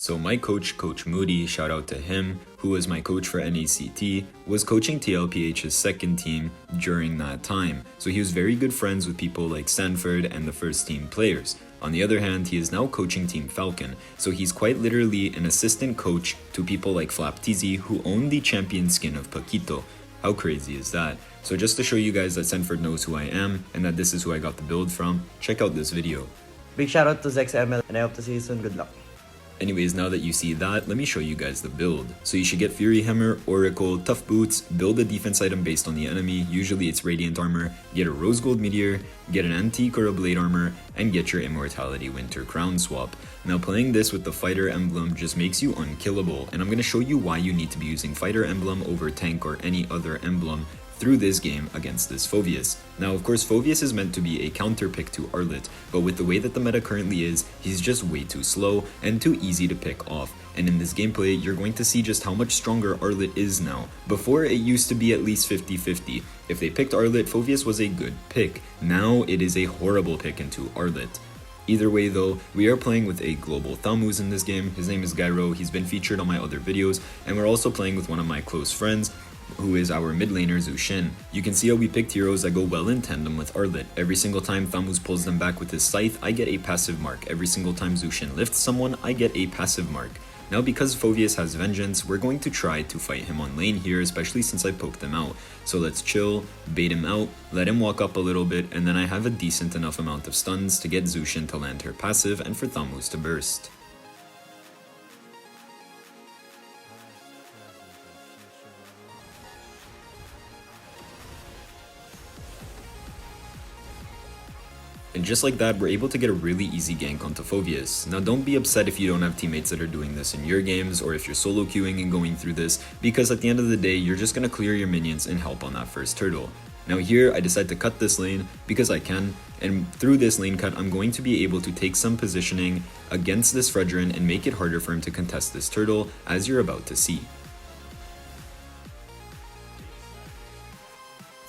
So my coach, Coach Moody, shout out to him, who was my coach for NACT, was coaching TLPH's second team during that time. So he was very good friends with people like Sanford and the first team players. On the other hand, he is now coaching Team Falcon, so he's quite literally an assistant coach to people like Flaptizi, who own the champion skin of Paquito. How crazy is that? So just to show you guys that Sanford knows who I am and that this is who I got the build from, check out this video. Big shout out to ZexML and I hope to see you soon. Good luck. Anyways, now that you see that, let me show you guys the build. So you should get Fury Hammer, Oracle, Tough Boots, build a defense item based on the enemy, usually it's Radiant Armor, get a Rose Gold Meteor, get an Antique or a Blade Armor, and get your Immortality Winter Crown swap. Now playing this with the Fighter Emblem just makes you unkillable, and I'm going to show you why you need to be using Fighter Emblem over Tank or any other emblem through this game against this Phoveus. Now of course Phoveus is meant to be a counter pick to Arlott, but with the way that the meta currently is, he's just way too slow and too easy to pick off. And in this gameplay, you're going to see just how much stronger Arlott is now. Before, it used to be at least 50-50. If they picked Arlott, Phoveus was a good pick. Now it is a horrible pick into Arlott. Either way though, we are playing with a global Thamuz in this game. His name is Gyro, he's been featured on my other videos, and we're also playing with one of my close friends, who is our mid laner Zushin. You can see how we picked heroes that go well in tandem with Arlott. Every single time Thamuz pulls them back with his scythe, I get a passive mark. Every single time Zushin lifts someone, I get a passive mark. Now because Phoveus has Vengeance, we're going to try to fight him on lane here, especially since I poked him out. So let's chill, bait him out, let him walk up a little bit, and then I have a decent enough amount of stuns to get Zushin to land her passive and for Thamuz to burst. And just like that, we're able to get a really easy gank onto Phoveus. Now don't be upset if you don't have teammates that are doing this in your games, or if you're solo queuing and going through this, because at the end of the day, you're just going to clear your minions and help on that first turtle. Now here, I decide to cut this lane because I can, and through this lane cut, I'm going to be able to take some positioning against this Fredrin and make it harder for him to contest this turtle, as you're about to see.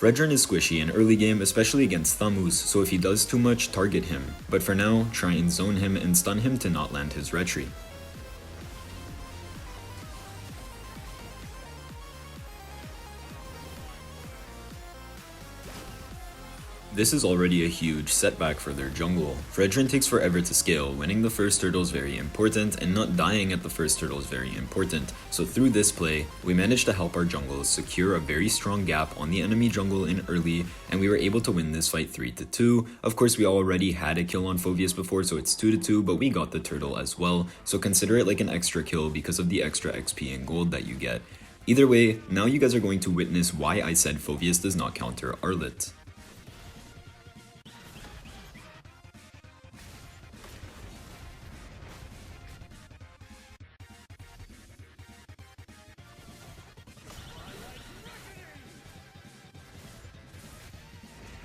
Fredrin is squishy in early game, especially against Thamuz, so if he does too much, target him. But for now, try and zone him and stun him to not land his retry. This is already a huge setback for their jungle. Fredrin takes forever to scale, winning the first turtle is very important, and not dying at the first turtle is very important. So through this play, we managed to help our jungle secure a very strong gap on the enemy jungle in early, and we were able to win this fight 3-2. Of course, we already had a kill on Phoveus before, so it's 2-2, but we got the turtle as well, so consider it like an extra kill because of the extra XP and gold that you get. Either way, now you guys are going to witness why I said Phoveus does not counter Arlott.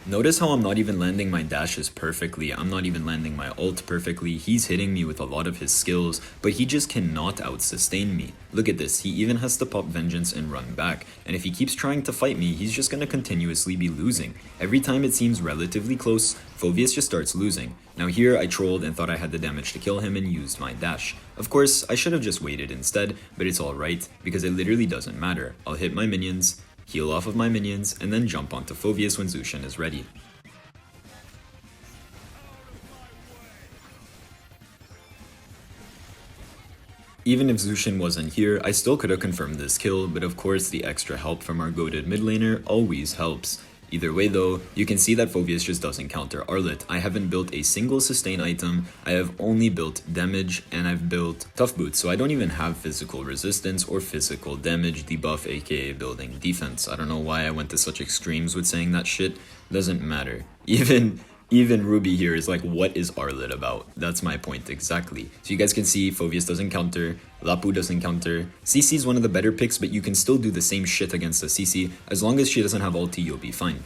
Notice how I'm not even landing my dashes perfectly, I'm not even landing my ult perfectly, he's hitting me with a lot of his skills, but he just cannot out-sustain me. Look at this, he even has to pop Vengeance and run back, and if he keeps trying to fight me, he's just gonna continuously be losing. Every time it seems relatively close, Phoveus just starts losing. Now here, I trolled and thought I had the damage to kill him and used my dash. Of course, I should have just waited instead, but it's alright, because it literally doesn't matter. I'll hit my minions, heal off of my minions, and then jump onto Phoveus when Zushin is ready. Even if Zushin wasn't here, I still could have confirmed this kill, but of course the extra help from our goated mid laner always helps. Either way though, you can see that Phoveus just doesn't counter Arlott. I haven't built a single sustain item, I have only built damage, and I've built Tough Boots, so I don't even have physical resistance or physical damage debuff, aka building defense. I don't know why I went to such extremes with saying that shit, doesn't matter. Even Ruby here is like, what is Arlott about? That's my point exactly. So you guys can see Phoveus doesn't counter, Lapu doesn't counter. CC is one of the better picks, but you can still do the same shit against a CC. As long as she doesn't have ulti, you'll be fine.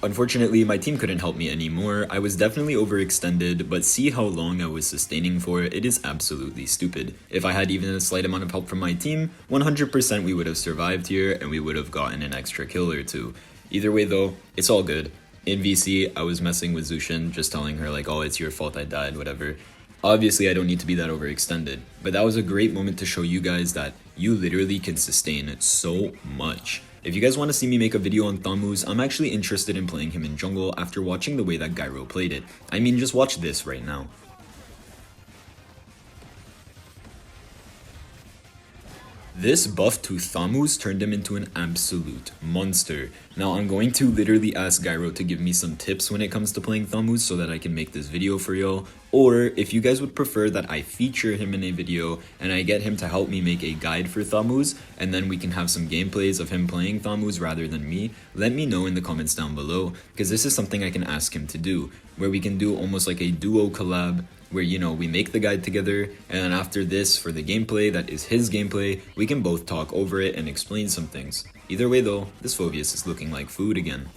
Unfortunately, my team couldn't help me anymore. I was definitely overextended, but see how long I was sustaining for, it is absolutely stupid. If I had even a slight amount of help from my team, 100% we would have survived here and we would have gotten an extra kill or two. Either way though, it's all good. In VC, I was messing with Zushin, just telling her like, oh, it's your fault I died, whatever. Obviously, I don't need to be that overextended, but that was a great moment to show you guys that you literally can sustain so much. If you guys want to see me make a video on Thamuz, I'm actually interested in playing him in jungle after watching the way that Gyro played it. I mean, just watch this right now. This buff to Thamuz turned him into an absolute monster. Now I'm going to literally ask Gyro to give me some tips when it comes to playing Thamuz so that I can make this video for y'all. Or if you guys would prefer that I feature him in a video and I get him to help me make a guide for Thamuz and then we can have some gameplays of him playing Thamuz rather than me, let me know in the comments down below because this is something I can ask him to do where we can do almost like a duo collab where, you know, we make the guide together, and then after this, for the gameplay that is his gameplay, we can both talk over it and explain some things. Either way though, this Phoveus is looking like food again.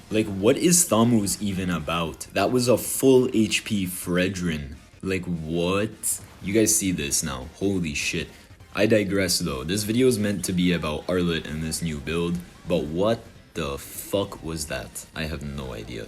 Like, what is Thamuz even about? That was a full HP Fredrin. Like, what? You guys see this now. Holy shit. I digress though. This video is meant to be about Arlott and this new build, but what the fuck was that? I have no idea.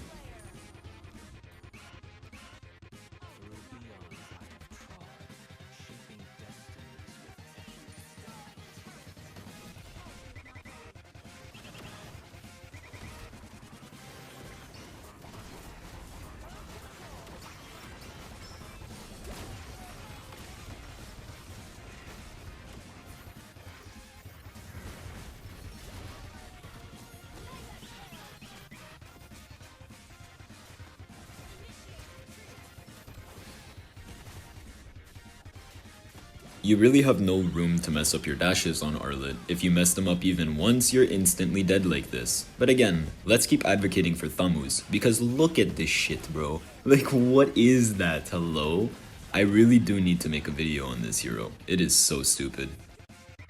You really have no room to mess up your dashes on Arlott. If you mess them up even once, you're instantly dead like this. But again, let's keep advocating for Thamuz, because look at this shit, bro. Like, what is that? Hello? I really do need to make a video on this hero. It is so stupid.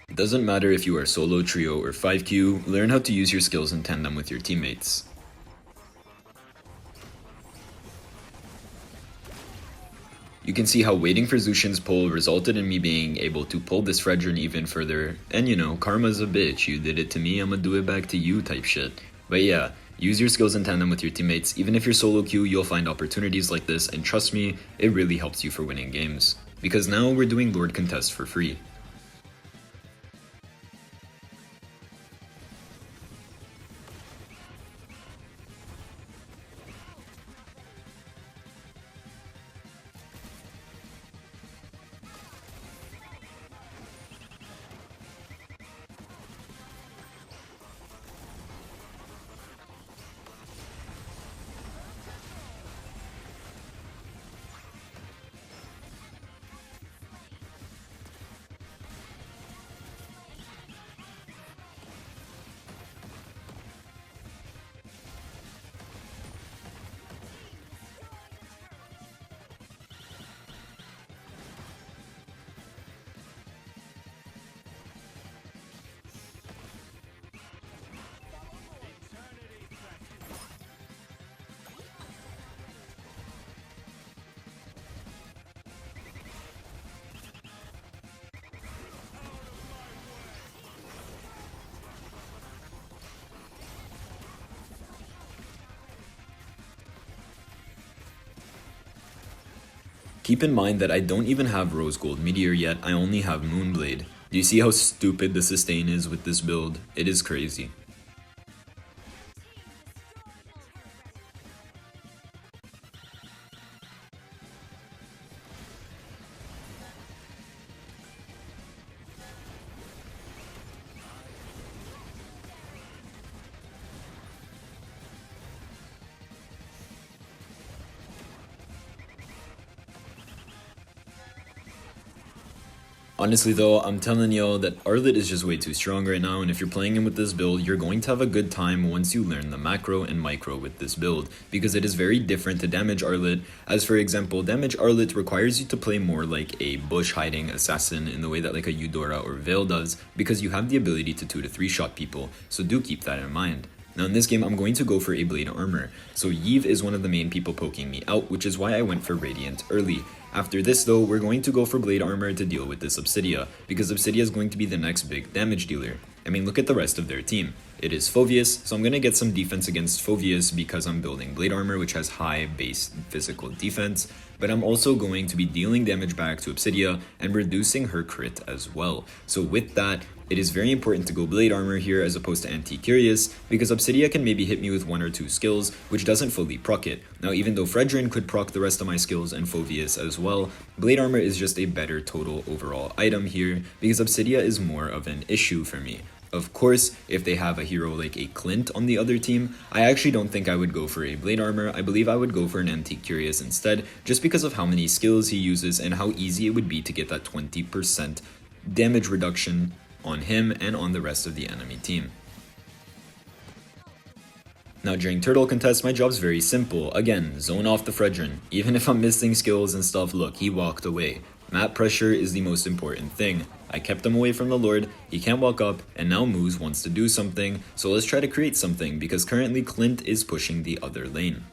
It doesn't matter if you are solo, trio, or 5Q, learn how to use your skills in tandem with your teammates. You can see how waiting for Zushin's pull resulted in me being able to pull this Fredrin even further, and you know, karma's a bitch, you did it to me, I'ma do it back to you type shit. But yeah, use your skills in tandem with your teammates. Even if you're solo queue, you'll find opportunities like this, and trust me, it really helps you for winning games. Because now we're doing Lord contests for free. Keep in mind that I don't even have Rose Gold Meteor yet, I only have Moonblade. Do you see how stupid the sustain is with this build? It is crazy. Honestly though, I'm telling y'all that Arlott is just way too strong right now, and if you're playing him with this build, you're going to have a good time once you learn the macro and micro with this build, because it is very different to damage Arlott. As for example, damage Arlott requires you to play more like a bush hiding assassin in the way that like a Eudora or Veil does, because you have the ability to 2 to 3 shot people, so do keep that in mind. Now in this game, I'm going to go for a Blade Armor, so Yve is one of the main people poking me out, which is why I went for Radiant early. After this though, we're going to go for Blade Armor to deal with this Obsidia, because Obsidia is going to be the next big damage dealer. I mean, look at the rest of their team. It is Phoveus, so I'm going to get some defense against Phoveus because I'm building Blade Armor, which has high base physical defense, but I'm also going to be dealing damage back to Obsidia and reducing her crit as well. So with that, it is very important to go Blade Armor here as opposed to Anti-Curious, because Obsidia can maybe hit me with 1 or 2 skills, which doesn't fully proc it. Now even though Fredrin could proc the rest of my skills and Phoveus as well, Blade Armor is just a better total overall item here, because Obsidia is more of an issue for me. Of course, if they have a hero like a Clint on the other team, I actually don't think I would go for a Blade Armor. I believe I would go for an Anti-Curious instead, just because of how many skills he uses and how easy it would be to get that 20% damage reduction on him and on the rest of the enemy team. Now during turtle contests, my job's very simple. Again, zone off the Fredrin. Even if I'm missing skills and stuff, look, he walked away. Map pressure is the most important thing. I kept him away from the Lord, he can't walk up, and now Moose wants to do something, so let's try to create something, because currently Clint is pushing the other lane.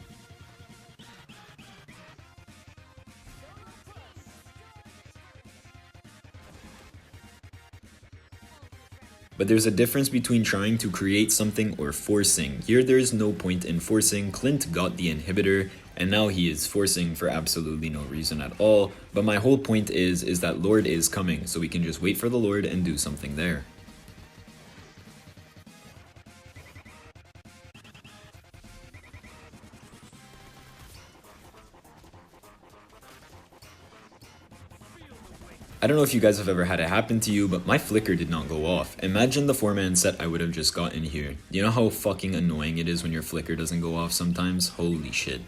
But there's a difference between trying to create something or forcing. Here there is no point in forcing. Clint got the inhibitor, and now he is forcing for absolutely no reason at all. But my whole point is that Lord is coming, so we can just wait for the Lord and do something there. I don't know if you guys have ever had it happen to you, but my flicker did not go off. Imagine the 4-man set I would have just gotten here. You know how fucking annoying it is when your flicker doesn't go off sometimes? Holy shit.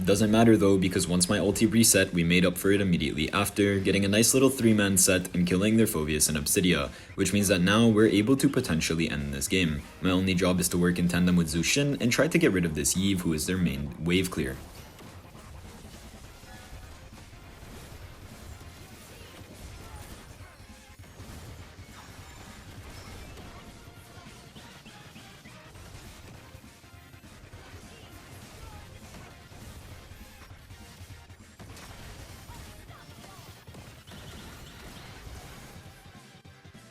Doesn't matter though, because once my ulti reset, we made up for it immediately after, getting a nice little 3-man set and killing their Phoveus and Obsidia, which means that now we're able to potentially end this game. My only job is to work in tandem with Zushin and try to get rid of this Yve, who is their main wave clear.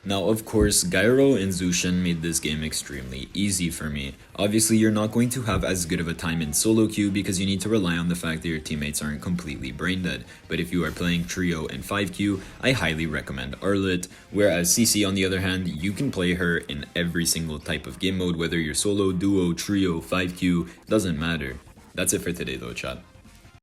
Now of course, Gyro and Zushin made this game extremely easy for me. Obviously you're not going to have as good of a time in solo queue because you need to rely on the fact that your teammates aren't completely brain dead, but if you are playing trio and 5Q, I highly recommend Arlott, whereas CC on the other hand, you can play her in every single type of game mode, whether you're solo, duo, trio, 5Q, doesn't matter. That's it for today though, chat.